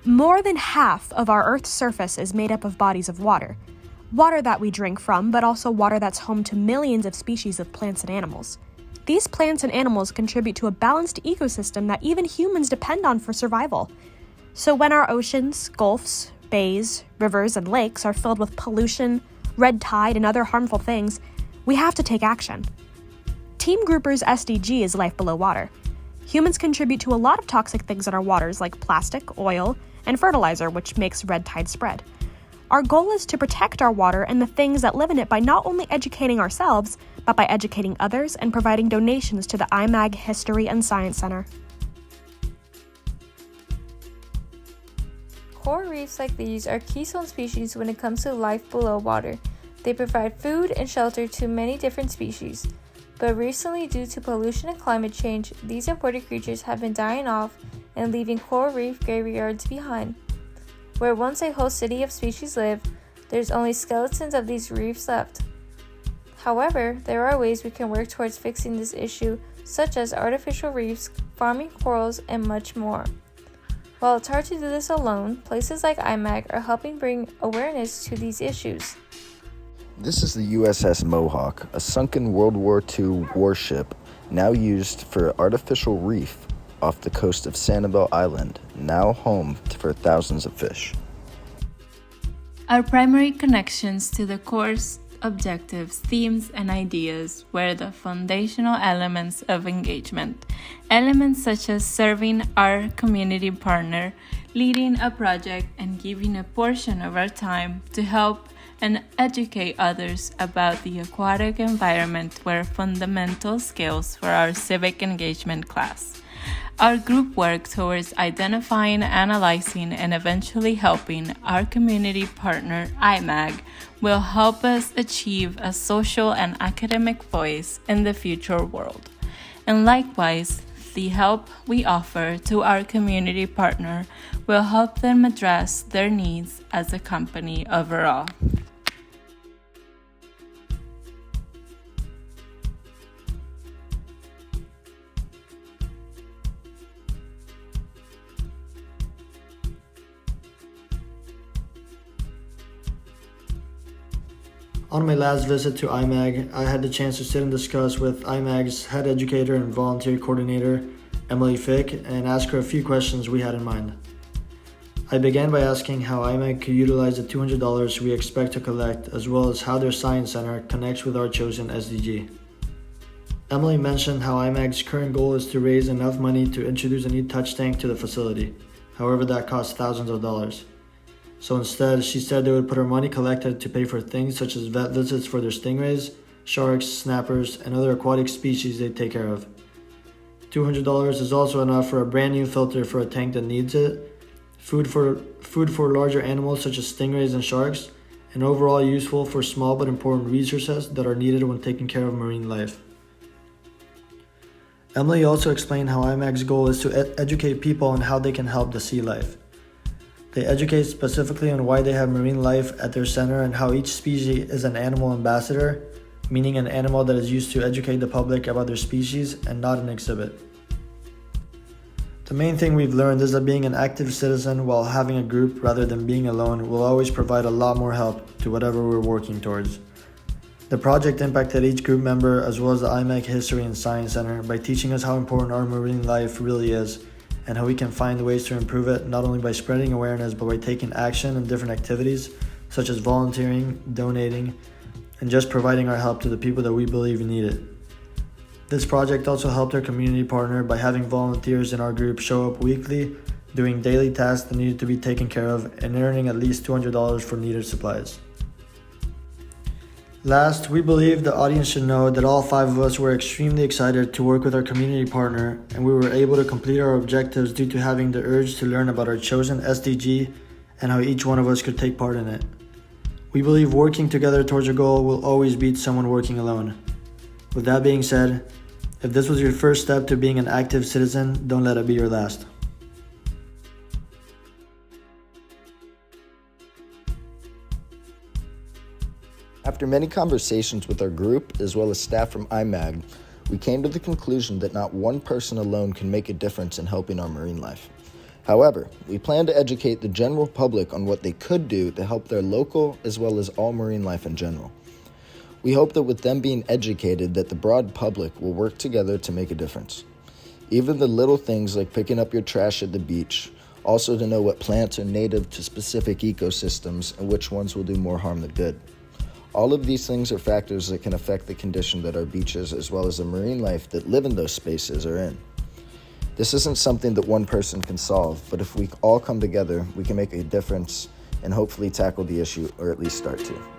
More than half of our Earth's surface is made up of bodies of water. Water that we drink from, but also water that's home to millions of species of plants and animals. These plants and animals contribute to a balanced ecosystem that even humans depend on for survival. So when our oceans, gulfs, bays, rivers, and lakes are filled with pollution, red tide, and other harmful things, we have to take action. Team Grouper's SDG is life below water. Humans contribute to a lot of toxic things in our waters like plastic, oil, and fertilizer, which makes red tide spread. Our goal is to protect our water and the things that live in it by not only educating ourselves, but by educating others and providing donations to the IMAG History and Science Center. Coral reefs like these are keystone species when it comes to life below water. They provide food and shelter to many different species. But recently, due to pollution and climate change, these important creatures have been dying off and leaving coral reef graveyards behind. Where once a whole city of species lived, there's only skeletons of these reefs left. However, there are ways we can work towards fixing this issue, such as artificial reefs, farming corals, and much more. While it's hard to do this alone, places like IMAG are helping bring awareness to these issues. This is the USS Mohawk, a sunken World War II warship now used for artificial reef off the coast of Sanibel Island, now home for thousands of fish. Our primary connections to the course, objectives, themes, and ideas were the foundational elements of engagement. Elements such as serving our community partner, leading a project, and giving a portion of our time to help and educate others about the aquatic environment were fundamental skills for our civic engagement class. Our group worked towards identifying, analyzing, and eventually helping our community partner, IMAG, will help us achieve a social and academic voice in the future world. And likewise, the help we offer to our community partner will help them address their needs as a company overall. On my last visit to IMAG, I had the chance to sit and discuss with IMAG's head educator and volunteer coordinator, Emily Fick, and ask her a few questions we had in mind. I began by asking how IMAG could utilize the $200 we expect to collect, as well as how their Science Center connects with our chosen SDG. Emily mentioned how IMAG's current goal is to raise enough money to introduce a new touch tank to the facility. However, that costs thousands of dollars. So instead, she said they would put her money collected to pay for things such as vet visits for their stingrays, sharks, snappers, and other aquatic species they take care of. $200 is also enough for a brand new filter for a tank that needs it, food for larger animals such as stingrays and sharks, and overall useful for small but important resources that are needed when taking care of marine life. Emily also explained how IMAG's goal is to educate people on how they can help the sea life. They educate specifically on why they have marine life at their center and how each species is an animal ambassador, meaning an animal that is used to educate the public about their species and not an exhibit. The main thing we've learned is that being an active citizen while having a group rather than being alone will always provide a lot more help to whatever we're working towards. The project impacted each group member as well as the IMAG History and Science Center by teaching us how important our marine life really is and how we can find ways to improve it, not only by spreading awareness, but by taking action in different activities, such as volunteering, donating, and just providing our help to the people that we believe need it. This project also helped our community partner by having volunteers in our group show up weekly, doing daily tasks that needed to be taken care of, and earning at least $200 for needed supplies. Last, we believe the audience should know that all 5 of us were extremely excited to work with our community partner, and we were able to complete our objectives due to having the urge to learn about our chosen SDG and how each one of us could take part in it. We believe working together towards a goal will always beat someone working alone. With that being said, if this was your first step to being an active citizen, don't let it be your last. After many conversations with our group, as well as staff from IMAG, we came to the conclusion that not one person alone can make a difference in helping our marine life. However, we plan to educate the general public on what they could do to help their local as well as all marine life in general. We hope that with them being educated, that the broad public will work together to make a difference. Even the little things like picking up your trash at the beach, also to know what plants are native to specific ecosystems and which ones will do more harm than good. All of these things are factors that can affect the condition that our beaches as well as the marine life that live in those spaces are in. This isn't something that one person can solve, but if we all come together, we can make a difference and hopefully tackle the issue, or at least start to.